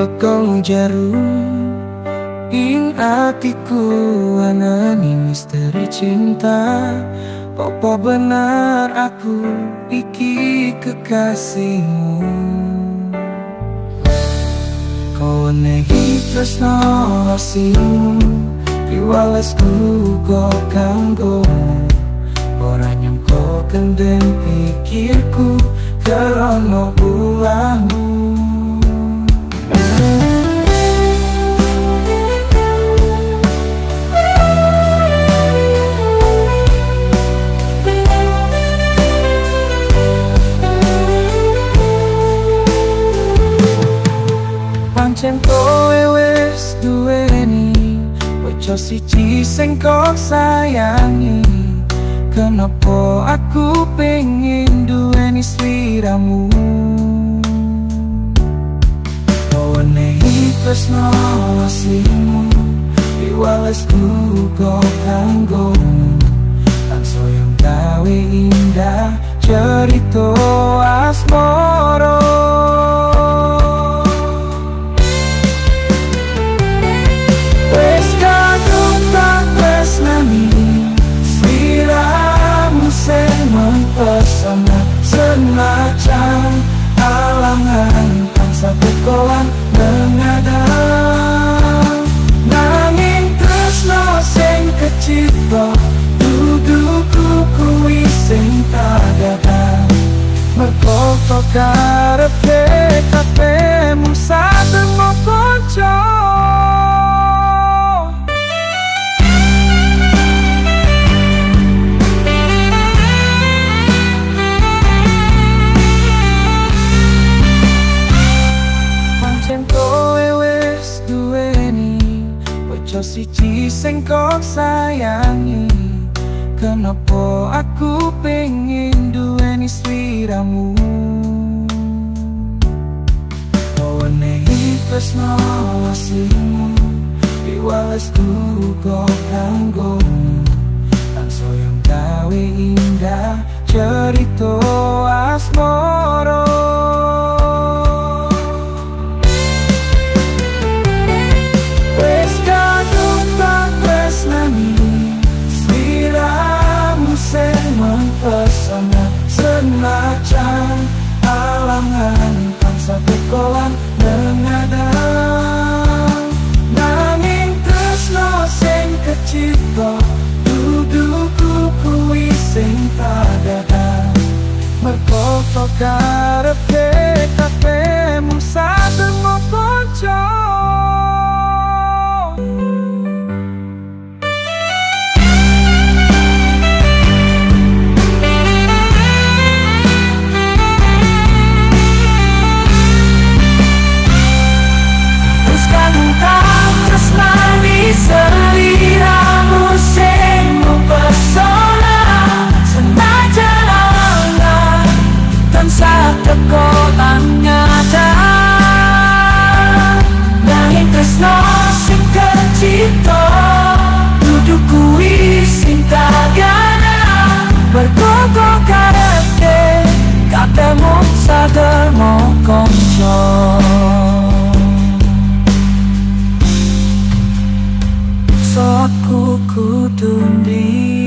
tekong jarum ing atiku anani misteri cinta. Apa benar aku iki kekasihmu? Kau nehi tresno aslimu, piwalesku kok kanggomu. Ora nyangka kendhen pikirku kerono ulahmu. Pancen kowe wis duweni bojo siji sing kok sayangi. Kenapa aku pengen duweni sliramu? Kowe nehi tresno aslimu, piwalesku kok kanggomu. Tansaya gawe indah cerita asmara. Wes kadung tak tresnani sliramu sing mempesona. Senajan alangan tansah tekolan mengadang, nanging tresno sing kecipta duduku kuwi sing tak datang. Mergo kok karepe kabehmu satemu kanca. Siji sing kok sayangi. Kenapa aku pengen duweni sliramu? Kowe nehi tresno aslimu, piwalesku kok kanggomu. Tansaya gawe indah cerita asmara. Pesona senajan alangan tansah tekolan mengadang, nanging tresno sing kecipta duduku kuwi sing tak datang. Mergo kok karepe kabehmu satemu kanca. Seliramu sing mempesona, senajan alangan tansah tekolan nyadar, nanging tresno sing kecipta dudu kuwi sing tak ganang. Mergo kok karepe kabehmu satemu kanca. So aku kudu ndi